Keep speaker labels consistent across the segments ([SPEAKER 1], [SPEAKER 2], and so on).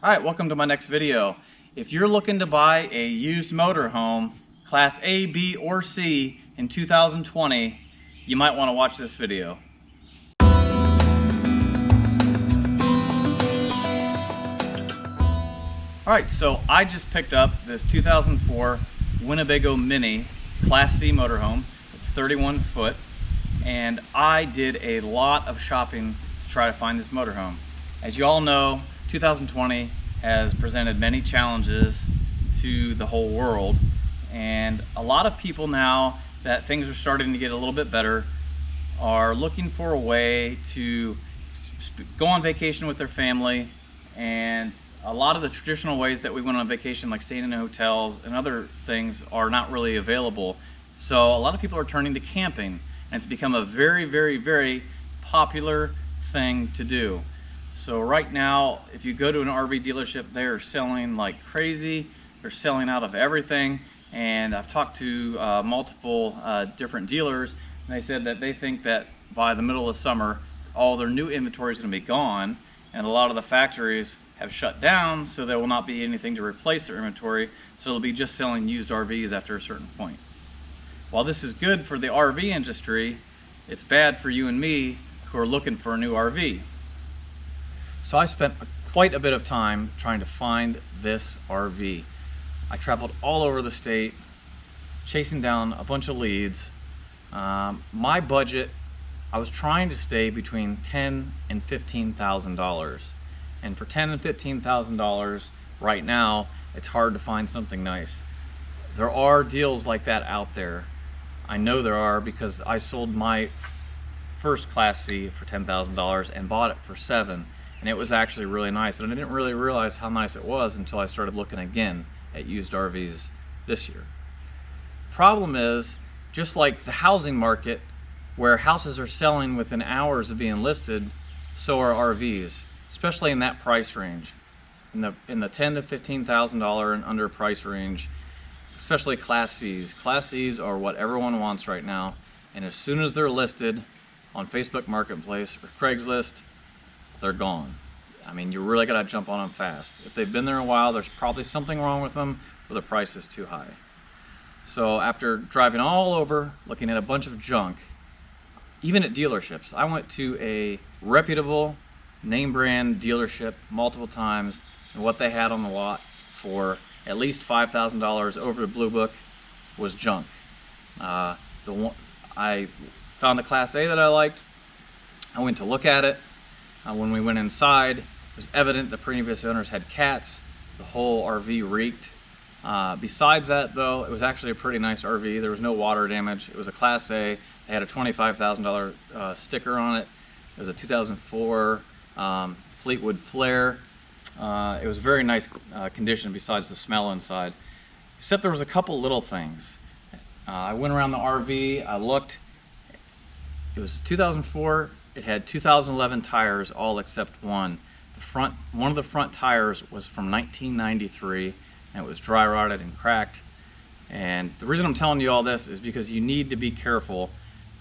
[SPEAKER 1] Alright, welcome to my next video. If you're looking to buy a used motorhome, Class A, B, or C in 2020, you might want to watch this video. Alright, so I just picked up this 2004 Winnebago Mini Class C motorhome. It's 31 foot, and I did a lot of shopping to try to find this motorhome. As you all know, 2020 has presented many challenges to the whole world, and a lot of people, now that things are starting to get a little bit better, are looking for a way to go on vacation with their family. And a lot of the traditional ways that we went on vacation, like staying in hotels and other things, are not really available. So a lot of people are turning to camping, and it's become a very, very, very popular thing to do. So right now, if you go to an RV dealership, they're selling like crazy. They're selling out of everything. And I've talked to multiple different dealers, and they said that they think that by the middle of summer, all their new inventory is going to be gone, and a lot of the factories have shut down, so there will not be anything to replace their inventory. So they'll be just selling used RVs after a certain point. While this is good for the RV industry, it's bad for you and me who are looking for a new RV. So I spent quite a bit of time trying to find this RV. I traveled all over the state, chasing down a bunch of leads. My budget, I was trying to stay between $10,000 and $15,000. And for $10,000 and $15,000 right now, it's hard to find something nice. There are deals like that out there. I know there are, because I sold my first Class C for $10,000 and bought it for $7,000. And it was actually really nice, and I didn't really realize how nice it was until I started looking again at used RVs this year. Problem is, just like the housing market, where houses are selling within hours of being listed, so are RVs, especially in that price range, in the $10,000 to $15,000 and under price range, especially Class Cs. Class Cs are what everyone wants right now, and as soon as they're listed on Facebook Marketplace or Craigslist, they're gone. I mean, you really gotta jump on them fast. If they've been there a while, there's probably something wrong with them, or the price is too high. So after driving all over, looking at a bunch of junk, even at dealerships, I went to a reputable name brand dealership multiple times, and what they had on the lot for at least $5,000 over the Blue Book was junk. I found a Class A that I liked. I went to look at it. When we went inside, it was evident the previous owners had cats. The whole RV reeked. Besides that, though, it was actually a pretty nice RV. There was no water damage. It was a Class A. It had a $25,000 sticker on it. It was a 2004 Fleetwood Flare. It was very nice condition besides the smell inside. Except there was a couple little things. I went around the RV, I looked. It was 2004. It had 2011 tires, all except one. One of the front tires was from 1993, and it was dry rotted and cracked. And the reason I'm telling you all this is because you need to be careful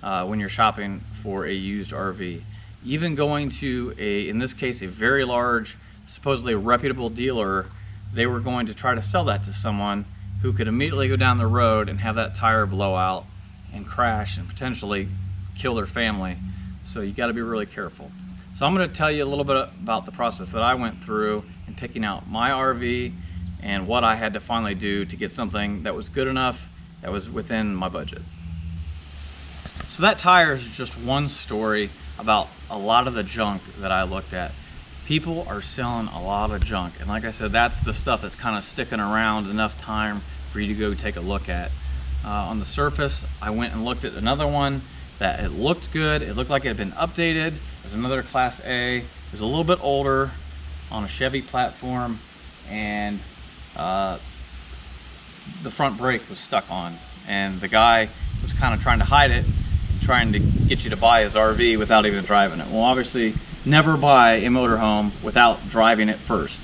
[SPEAKER 1] when you're shopping for a used RV. Even going to in this case, a very large, supposedly reputable dealer, they were going to try to sell that to someone who could immediately go down the road and have that tire blow out and crash and potentially kill their family. So you got to be really careful. So I'm going to tell you a little bit about the process that I went through in picking out my RV and what I had to finally do to get something that was good enough, that was within my budget. So that tire is just one story about a lot of the junk that I looked at. People are selling a lot of junk, and like I said, that's the stuff that's kind of sticking around enough time for you to go take a look at. On the surface, I went and looked at another one that it looked good. It looked like it had been updated. There's another Class A. It was a little bit older, on a Chevy platform, and the front brake was stuck on, and the guy was kind of trying to hide it, trying to get you to buy his RV without even driving it. Well, obviously, never buy a motorhome without driving it first.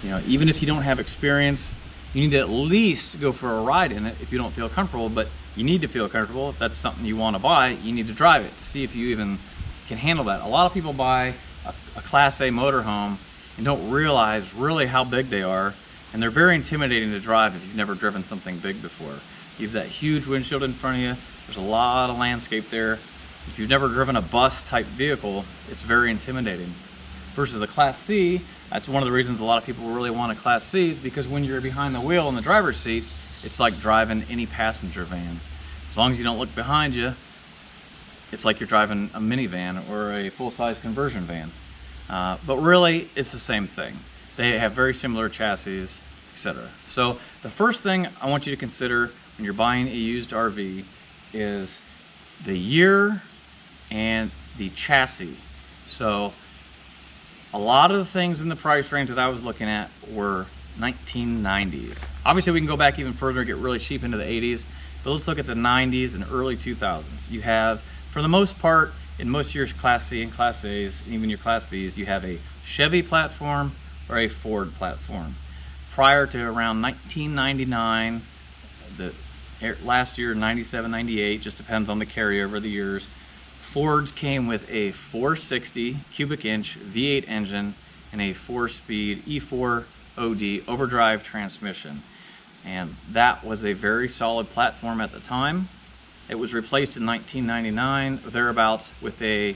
[SPEAKER 1] You know, even if you don't have experience, you need to at least go for a ride in it if you don't feel comfortable, but you need to feel comfortable. If that's something you want to buy, you need to drive it to see if you even can handle that. A lot of people buy a Class A motorhome and don't realize really how big they are. And they're very intimidating to drive if you've never driven something big before. You have that huge windshield in front of you. There's a lot of landscape there. If you've never driven a bus type vehicle, it's very intimidating. Versus a Class C, that's one of the reasons a lot of people really want a Class C, is because when you're behind the wheel in the driver's seat, it's like driving any passenger van. As long as you don't look behind you, it's like you're driving a minivan or a full-size conversion van. But really, it's the same thing. They have very similar chassis, etc. So the first thing I want you to consider when you're buying a used RV is the year and the chassis. So a lot of the things in the price range that I was looking at were 1990s. Obviously we can go back even further and get really cheap into the 80s, but let's look at the 90s and early 2000s. You have, for the most part, in most of your Class C and Class A's, and even your Class B's, you have a Chevy platform or a Ford platform. Prior to around 1999, the last year, 97, 98, just depends on the carryover of the years, Fords came with a 460 cubic inch V8 engine and a 4-speed E4 OD overdrive transmission. And that was a very solid platform at the time. It was replaced in 1999 or thereabouts with a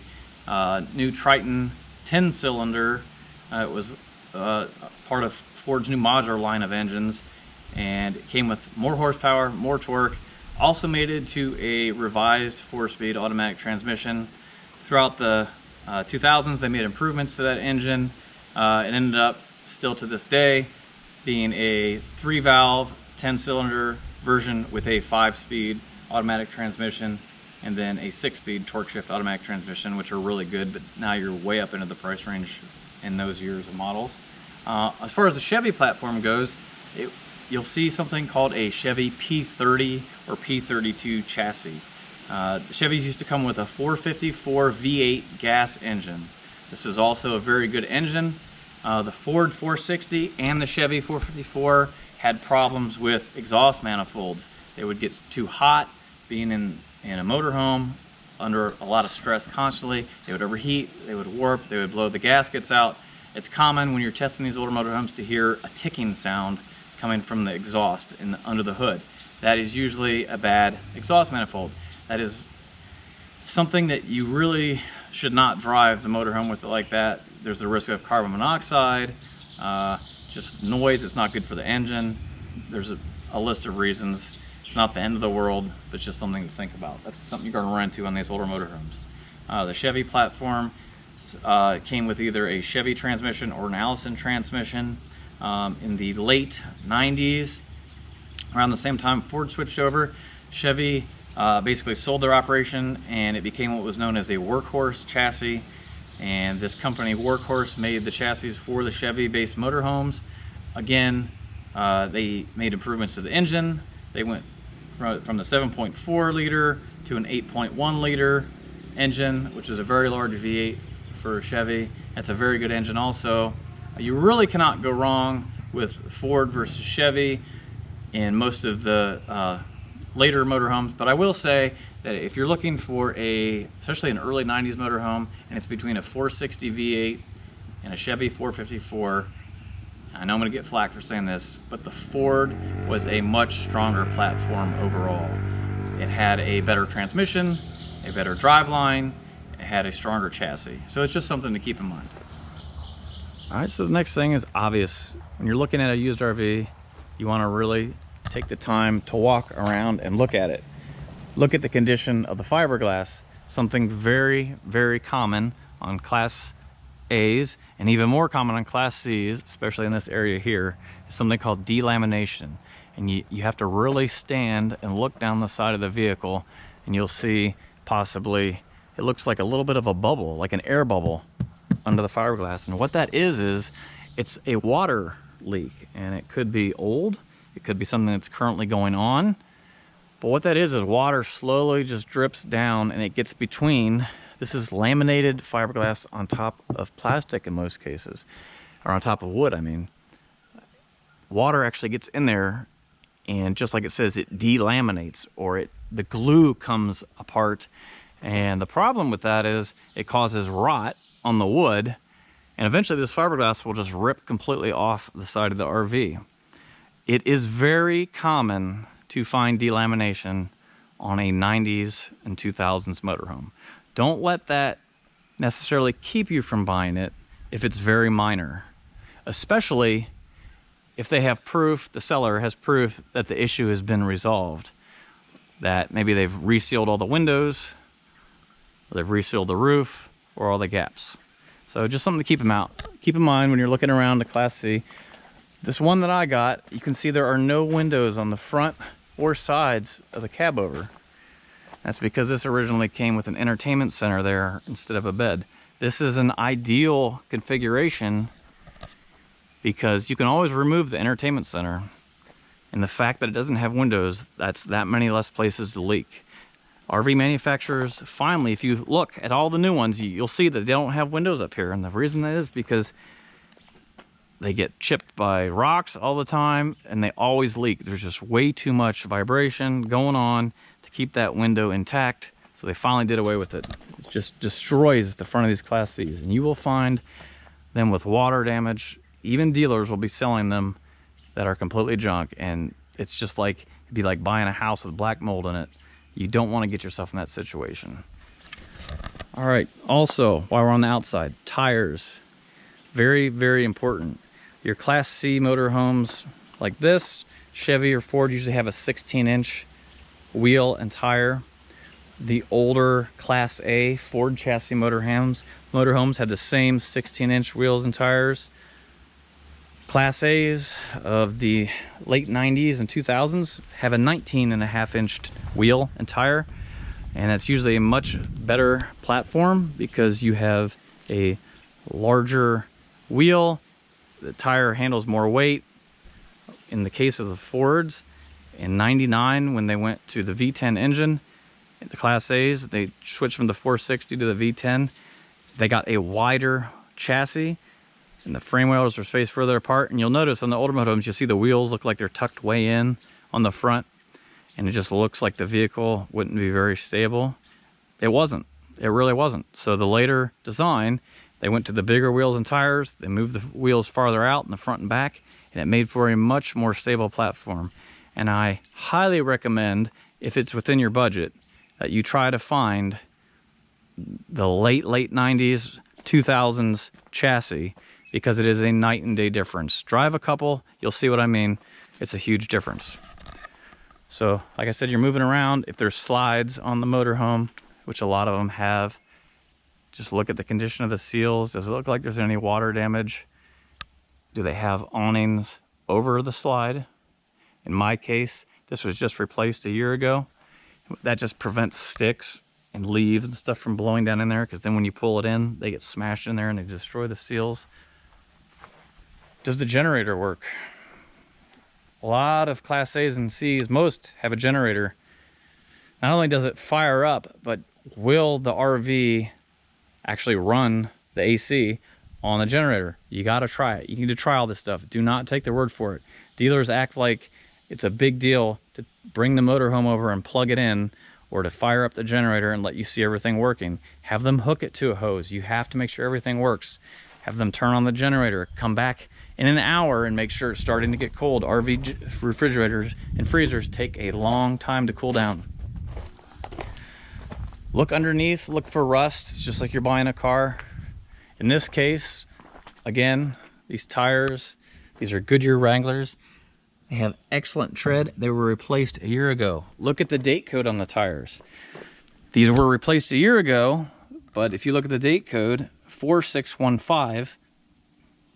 [SPEAKER 1] new Triton 10-cylinder. It was part of Ford's new modular line of engines, and it came with more horsepower, more torque, also mated to a revised 4-speed automatic transmission. Throughout the 2000s, they made improvements to that engine. It ended up, still to this day, being a 3-valve, 10-cylinder version with a 5-speed automatic transmission, and then a 6-speed torque shift automatic transmission, which are really good, but now you're way up into the price range in those years of models. As far as the Chevy platform goes, you'll see something called a Chevy P30 or P32 chassis. The Chevys used to come with a 454 V8 gas engine. This is also a very good engine. The Ford 460 and the Chevy 454 had problems with exhaust manifolds. They would get too hot being in a motorhome under a lot of stress constantly. They would overheat, they would warp, they would blow the gaskets out. It's common when you're testing these older motorhomes to hear a ticking sound coming from the exhaust under the hood. That is usually a bad exhaust manifold. That is something that you really should not drive the motorhome with it like that. There's the risk of carbon monoxide, just noise. It's not good for the engine. There's a list of reasons. It's not the end of the world, but it's just something to think about. That's something you're going to run into on these older motorhomes. The Chevy platform came with either a Chevy transmission or an Allison transmission. In the late 90s, around the same time Ford switched over, Chevy basically sold their operation and it became what was known as a workhorse chassis. And this company, Workhorse, made the chassis for the Chevy-based motorhomes. Again, they made improvements to the engine. They went from the 7.4 liter to an 8.1 liter engine, which is a very large V8 for Chevy. That's a very good engine also. You really cannot go wrong with Ford versus Chevy in most of the later motorhomes, but I will say that if you're looking for especially an early 90s motorhome, and it's between a 460 V8 and a Chevy 454, I know I'm going to get flack for saying this, but the Ford was a much stronger platform overall. It had a better transmission, a better driveline, it had a stronger chassis. So it's just something to keep in mind. All right, so the next thing is obvious. When you're looking at a used RV, you want to really take the time to walk around and look at it. Look at the condition of the fiberglass. Something very, very common on Class A's and even more common on Class C's, especially in this area here, is something called delamination. And you have to really stand and look down the side of the vehicle, and you'll see possibly, it looks like a little bit of a bubble, like an air bubble under the fiberglass. And what that is it's a water leak, and it could be old, it could be something that's currently going on, but what that is water slowly just drips down and it gets between. This is laminated fiberglass on top of plastic in most cases, or on top of wood, I mean. Water actually gets in there, and just like it says, it delaminates, or the glue comes apart. And the problem with that is it causes rot on the wood, And eventually this fiberglass will just rip completely off the side of the RV. It is very common to find delamination on a 90s and 2000s motorhome. Don't let that necessarily keep you from buying it if it's very minor, especially if they have proof, the seller has proof that the issue has been resolved, that maybe they've resealed all the windows, or they've resealed the roof, or all the gaps. So just something to keep in mind when you're looking around the Class C. This one that I got, you can see there are no windows on the front or sides of the cab over. That's because this originally came with an entertainment center there instead of a bed. This is an ideal configuration because you can always remove the entertainment center. And the fact that it doesn't have windows, that's that many less places to leak. RV manufacturers, finally, if you look at all the new ones, you'll see that they don't have windows up here. And the reason that is because they get chipped by rocks all the time and they always leak. There's just way too much vibration going on to keep that window intact. So they finally did away with it. It just destroys the front of these Class Cs. And you will find them with water damage. Even dealers will be selling them that are completely junk. And it's just like, it'd be like buying a house with black mold in it. You don't want to get yourself in that situation. All right, also, while we're on the outside, tires. Very, very important. Your Class C motorhomes like this, Chevy or Ford usually have a 16-inch wheel and tire. The older Class A Ford chassis motorhomes had the same 16-inch wheels and tires. Class A's of the late 90s and 2000s have a 19.5-inch wheel and tire, and that's usually a much better platform because you have a larger wheel, the tire handles more weight. In the case of the Fords, in 99 when they went to the V10 engine, the Class A's, they switched from the 460 to the V10. They got a wider chassis, and the frame wheels are spaced further apart. And you'll notice on the older motorhomes, you'll see the wheels look like they're tucked way in on the front, and it just looks like the vehicle wouldn't be very stable. It wasn't. It really wasn't. So the later design, they went to the bigger wheels and tires, they moved the wheels farther out in the front and back, and it made for a much more stable platform. And I highly recommend, if it's within your budget, that you try to find the late 90s, 2000s chassis, because it is a night and day difference. Drive a couple, you'll see what I mean. It's a huge difference. So, like I said, you're moving around. If there's slides on the motorhome, which a lot of them have, just look at the condition of the seals. Does it look like there's any water damage? Do they have awnings over the slide? In my case, this was just replaced a year ago. That just prevents sticks and leaves and stuff from blowing down in there, because then when you pull it in, they get smashed in there and they destroy the seals. Does the generator work? A lot of Class A's and C's, most have a generator. Not only does it fire up, but will the RV actually run the AC on the generator? You got to try it. You need to try all this stuff. Do not take their word for it. Dealers act like it's a big deal to bring the motorhome over and plug it in, or to fire up the generator and let you see everything working. Have them hook it to a hose. You have to make sure everything works. Have them turn on the generator, come back in an hour and make sure it's starting to get cold. RV refrigerators and freezers take a long time to cool down. Look underneath, look for rust. It's just like you're buying a car. In this case, again, these tires, these are Goodyear Wranglers. They have excellent tread. They were replaced a year ago. Look at the date code on the tires. These were replaced a year ago, but if you look at the date code, 4615,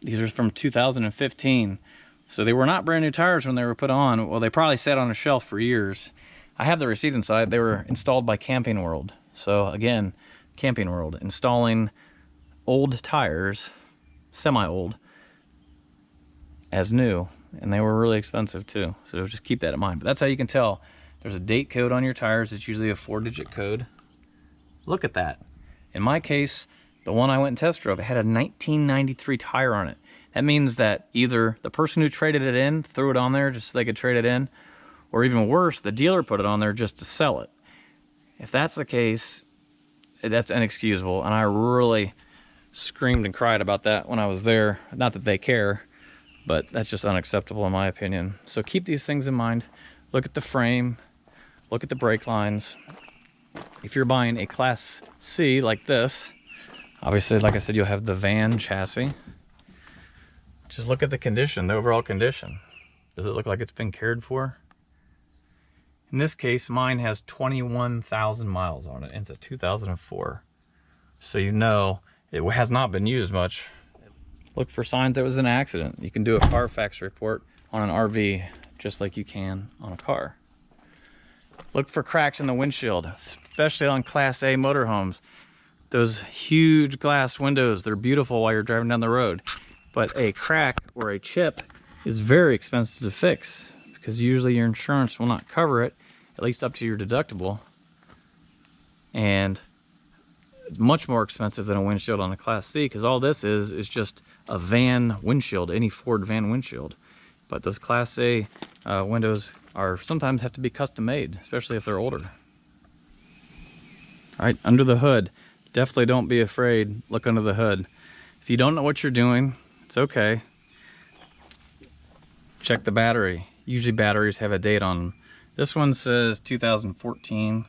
[SPEAKER 1] these are from 2015. So they were not brand new tires when they were put on. Well, they probably sat on a shelf for years. I have the receipt inside. They were installed by Camping World. So again, Camping World, installing old tires, semi-old, as new. And they were really expensive too. So just keep that in mind. But that's how you can tell. There's a date code on your tires. It's usually a 4-digit code. Look at that. In my case, the one I went and test drove, it had a 1993 tire on it. That means that either the person who traded it in threw it on there just so they could trade it in, or even worse, the dealer put it on there just to sell it. If that's the case, that's inexcusable, and I really screamed and cried about that when I was there. Not that they care, but that's just unacceptable in my opinion. So keep these things in mind. Look at the frame, look at the brake lines. If you're buying a Class C like this, obviously, like I said, you'll have the van chassis. Just look at the condition, the overall condition. Does it look like it's been cared for? In this case, mine has 21,000 miles on it, and it's a 2004. So you know it has not been used much. Look for signs that it was an accident. You can do a Carfax report on an RV just like you can on a car. Look for cracks in the windshield, especially on Class A motorhomes. Those huge glass windows, they're beautiful while you're driving down the road. But a crack or a chip is very expensive to fix because usually your insurance will not cover it, at least up to your deductible. And it's much more expensive than a windshield on a Class C because all this is just a van windshield, any Ford van windshield. But those Class A windows are sometimes have to be custom made, especially if they're older. All right, under the hood, definitely don't be afraid. Look under the hood. If you don't know what you're doing, it's okay. Check the battery. Usually batteries have a date on them. This one says 2014,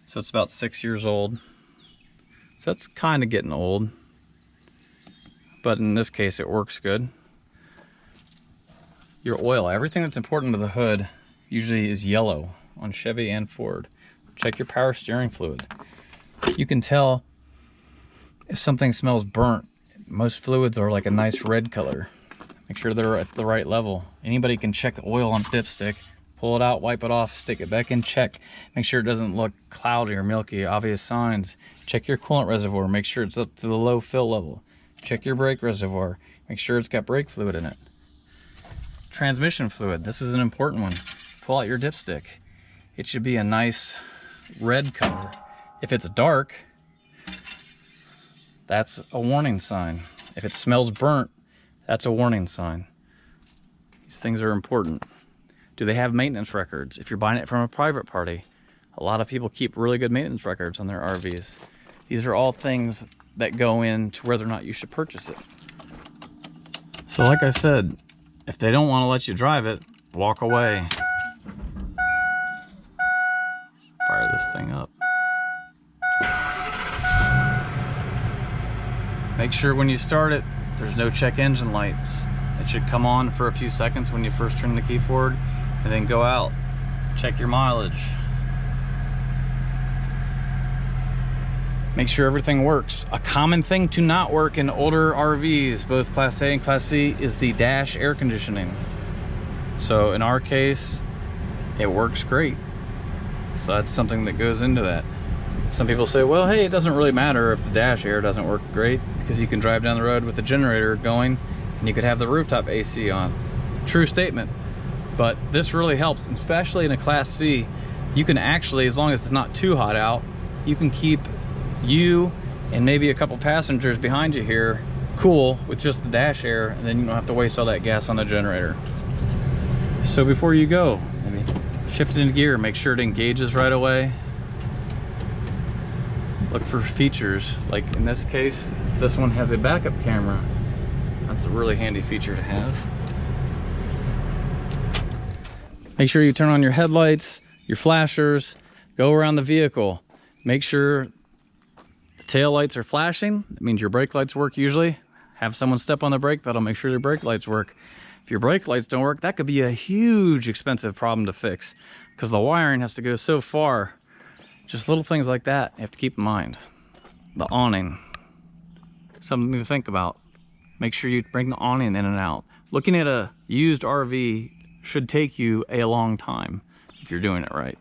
[SPEAKER 1] so it's about 6 years old. So that's kind of getting old, but in this case it works good. Your oil, everything that's important to the hood usually is yellow on Chevy and Ford. Check your power steering fluid. You can tell if something smells burnt. Most fluids are like a nice red color. Make sure they're at the right level. Anybody can check the oil on dipstick, pull it out, wipe it off, stick it back in, check. Make sure it doesn't look cloudy or milky, obvious signs. Check your coolant reservoir, make sure it's up to the low fill level. Check your brake reservoir, make sure it's got brake fluid in it. Transmission fluid, this is an important one. Pull out your dipstick. It should be a nice red color. If it's dark, that's a warning sign. If it smells burnt, that's a warning sign. These things are important. Do they have maintenance records? If you're buying it from a private party, a lot of people keep really good maintenance records on their RVs. These are all things that go into whether or not you should purchase it. So like I said, if they don't want to let you drive it, walk away. Fire this thing up. Make sure when you start it, there's no check engine lights. It should come on for a few seconds when you first turn the key forward, and then go out. Check your mileage. Make sure everything works. A common thing to not work in older RVs, both Class A and Class C, is the dash air conditioning. So in our case, it works great. So that's something that goes into that. Some people say, well, hey, it doesn't really matter if the dash air doesn't work great because you can drive down the road with the generator going and you could have the rooftop AC on. True statement. But this really helps, especially in a Class C. You can actually, as long as it's not too hot out, you can keep you and maybe a couple passengers behind you here cool with just the dash air, and then you don't have to waste all that gas on the generator. So before you go, maybe shift it into gear, make sure it engages right away. Look for features, like in this case, this one has a backup camera. That's a really handy feature to have. Make sure you turn on your headlights, your flashers, go around the vehicle. Make sure the tail lights are flashing. That means your brake lights work usually. Have someone step on the brake pedal, make sure your brake lights work. If your brake lights don't work, that could be a huge expensive problem to fix because the wiring has to go so far. Just little things like that you have to keep in mind. The awning, something to think about. Make sure you bring the awning in and out. Looking at a used RV should take you a long time if you're doing it right.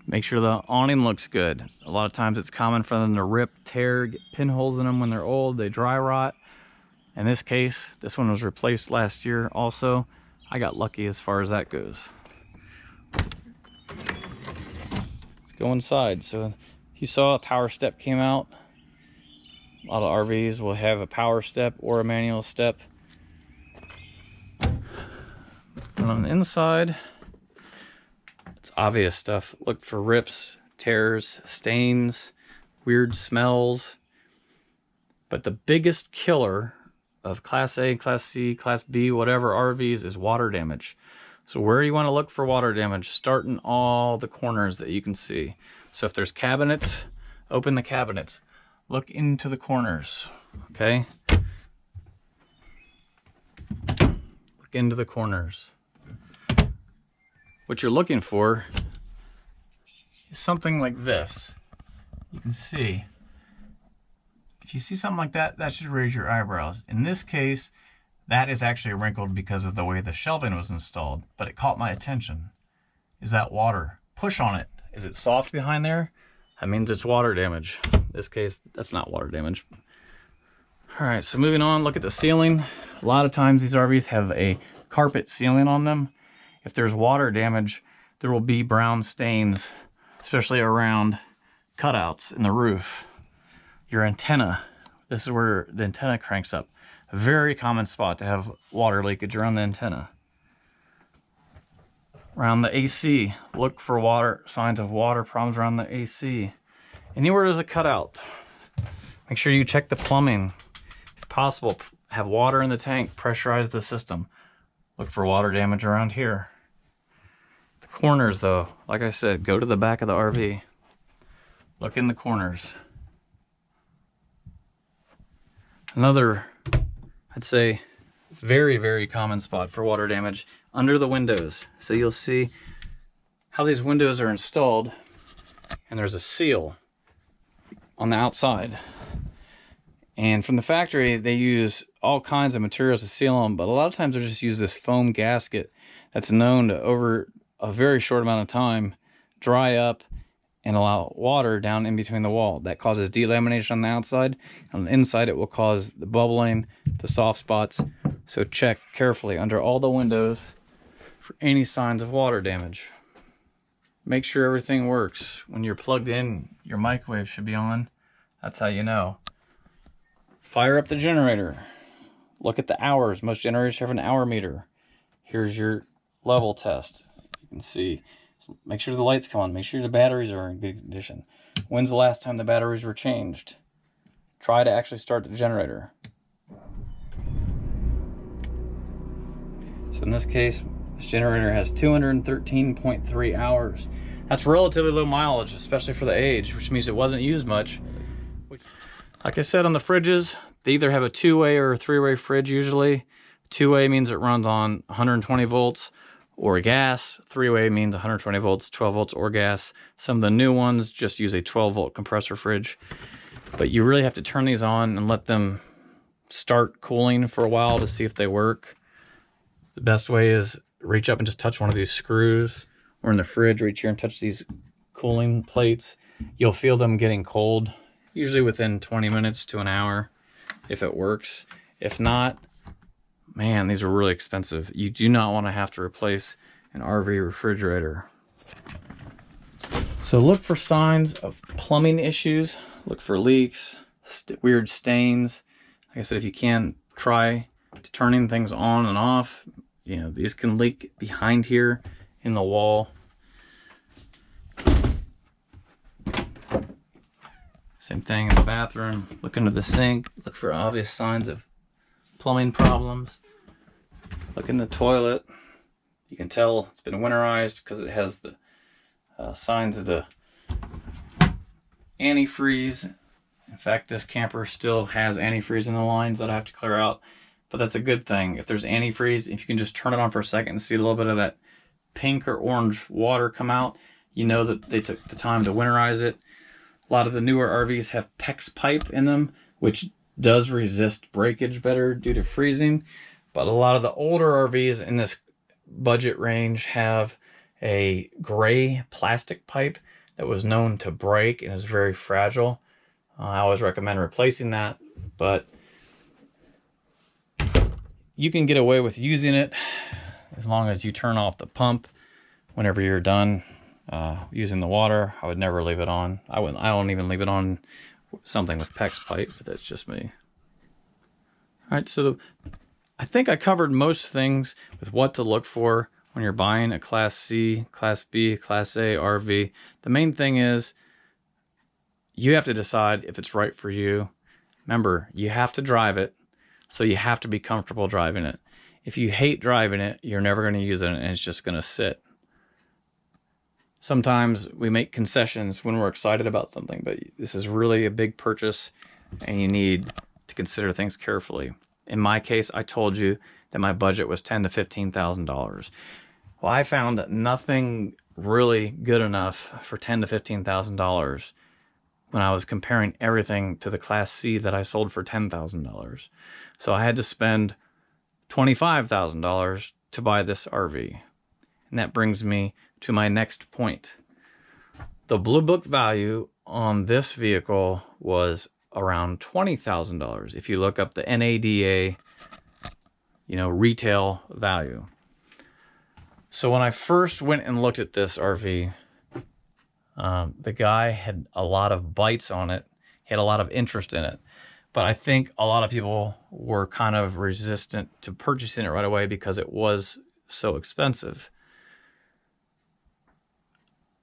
[SPEAKER 1] Make sure the awning looks good. A lot of times it's common for them to rip, tear, get pinholes in them when they're old, they dry rot. In this case, this one was replaced last year also. I got lucky as far as that goes. Go inside. So you saw a power step came out. A lot of RVs will have a power step or a manual step. And on the inside, it's obvious stuff. Look for rips, tears, stains, weird smells. But the biggest killer of Class A, Class C, Class B, whatever RVs is water damage. So where you want to look for water damage, start in all the corners that you can see. So if there's cabinets, open the cabinets. Look into the corners, okay? Look into the corners. What you're looking for is something like this. You can see. If you see something like that, that should raise your eyebrows. In this case, that is actually wrinkled because of the way the shelving was installed, but it caught my attention. Is that water? Push on it. Is it soft behind there? That means it's water damage. In this case, that's not water damage. All right, so moving on, look at the ceiling. A lot of times these RVs have a carpet ceiling on them. If there's water damage, there will be brown stains, especially around cutouts in the roof. Your antenna, this is where the antenna cranks up. A very common spot to have water leakage around the antenna. Around the AC, look for water, signs of water problems around the AC. Anywhere there's a cutout, make sure you check the plumbing. If possible, have water in the tank, pressurize the system. Look for water damage around here. The corners though, like I said, go to the back of the RV. Look in the corners. Another, I'd say, very, very common spot for water damage, under the windows. So you'll see how these windows are installed, and there's a seal on the outside. And from the factory, they use all kinds of materials to seal them, but a lot of times they just use this foam gasket that's known to, over a very short amount of time, dry up and allow water down in between the wall. That causes delamination on the outside. On the inside, it will cause the bubbling, the soft spots. So check carefully under all the windows for any signs of water damage. Make sure everything works. When you're plugged in, your microwave should be on. That's how you know. Fire up the generator. Look at the hours. Most generators have an hour meter. Here's your level test. You can see. Make sure the lights come on. Make sure the batteries are in good condition. When's the last time the batteries were changed? Try to actually start the generator. So in this case, this generator has 213.3 hours. That's relatively low mileage, especially for the age, which means it wasn't used much. Like I said on the fridges, they either have a two-way or a three-way fridge usually. Two-way means it runs on 120 volts. Or gas. Three-way means 120 volts, 12 volts, or gas. Some of the new ones just use a 12-volt compressor fridge. But you really have to turn these on and let them start cooling for a while to see if they work. The best way is reach up and just touch one of these screws, or in the fridge, reach here and touch these cooling plates. You'll feel them getting cold, usually within 20 minutes to an hour, if it works. If not, man, these are really expensive. You do not want to have to replace an RV refrigerator. So look for signs of plumbing issues. Look for leaks, weird stains. Like I said, if you can, try turning things on and off. You know, these can leak behind here in the wall. Same thing in the bathroom. Look under the sink. Look for obvious signs of plumbing problems. Look in the toilet. You can tell it's been winterized because it has the signs of the antifreeze. In fact, this camper still has antifreeze in the lines that I have to clear out, but that's a good thing. If there's antifreeze, if you can just turn it on for a second and see a little bit of that pink or orange water come out, you know that they took the time to winterize it. A lot of the newer RVs have PEX pipe in them, which does resist breakage better due to freezing. But a lot of the older RVs in this budget range have a gray plastic pipe that was known to break and is very fragile. I always recommend replacing that, but you can get away with using it as long as you turn off the pump whenever you're done using the water. I would never leave it on. I don't even leave it on something with PEX pipe, but that's just me. All right, so I think I covered most things with what to look for when you're buying a Class C, Class B, Class A RV. The main thing is you have to decide if it's right for you. Remember, you have to drive it, so you have to be comfortable driving it. If you hate driving it, you're never going to use it, and it's just going to sit. Sometimes we make concessions when we're excited about something, but this is really a big purchase, and you need to consider things carefully. In my case, I told you that my budget was $10,000 to $15,000. Well, I found nothing really good enough for $10,000 to $15,000 when I was comparing everything to the Class C that I sold for $10,000. So I had to spend $25,000 to buy this RV. And that brings me to my next point. The Blue Book value on this vehicle was around $20,000 if you look up the NADA, retail value. So when I first went and looked at this RV, the guy had a lot of bites on it. He had a lot of interest in it. But I think a lot of people were kind of resistant to purchasing it right away because it was so expensive.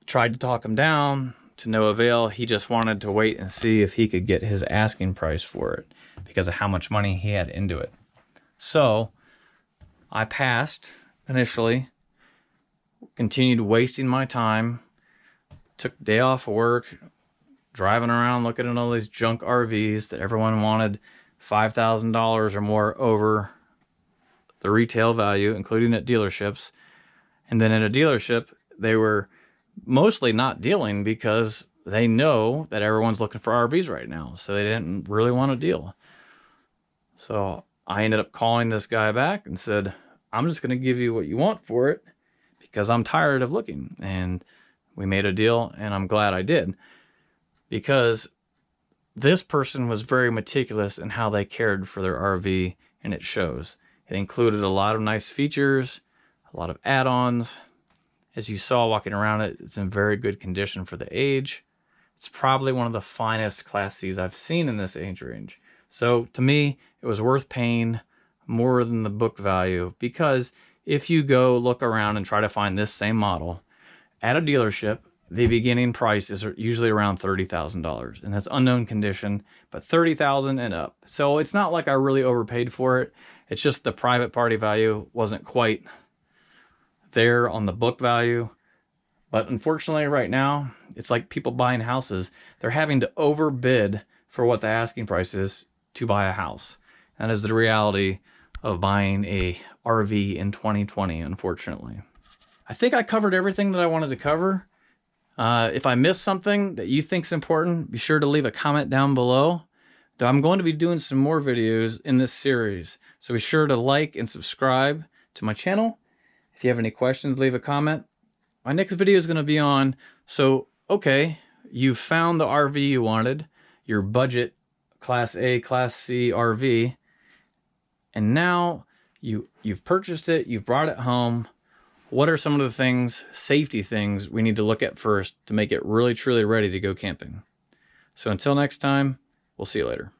[SPEAKER 1] Tried to talk him down, to no avail. He just wanted to wait and see if he could get his asking price for it because of how much money he had into it. So I passed initially, continued wasting my time, took a day off of work, driving around looking at all these junk RVs that everyone wanted $5,000 or more over the retail value, including at dealerships. And then at a dealership, they were mostly not dealing because they know that everyone's looking for RVs right now. So they didn't really want a deal. So I ended up calling this guy back and said, I'm just going to give you what you want for it because I'm tired of looking. And we made a deal, and I'm glad I did, because this person was very meticulous in how they cared for their RV, and it shows. It included a lot of nice features, a lot of add-ons. As you saw walking around it, it's in very good condition for the age. It's probably one of the finest Class Cs I've seen in this age range. So to me, it was worth paying more than the book value, because if you go look around and try to find this same model at a dealership, the beginning price is usually around $30,000, and that's unknown condition, but $30,000 and up. So it's not like I really overpaid for it. It's just the private party value wasn't quite there on the book value. But unfortunately right now, it's like people buying houses. They're having to overbid for what the asking price is to buy a house. That is the reality of buying a RV in 2020, unfortunately. I think I covered everything that I wanted to cover. If I missed something that you think's important, be sure to leave a comment down below. I'm going to be doing some more videos in this series, so be sure to like and subscribe to my channel. If you have any questions, leave a comment. My next video is going to be on, so okay, you found the RV you wanted, your budget Class A, Class C RV, and now you've purchased it, you've brought it home. What are some of the things, safety things, we need to look at first to make it really, truly ready to go camping? So until next time, we'll see you later.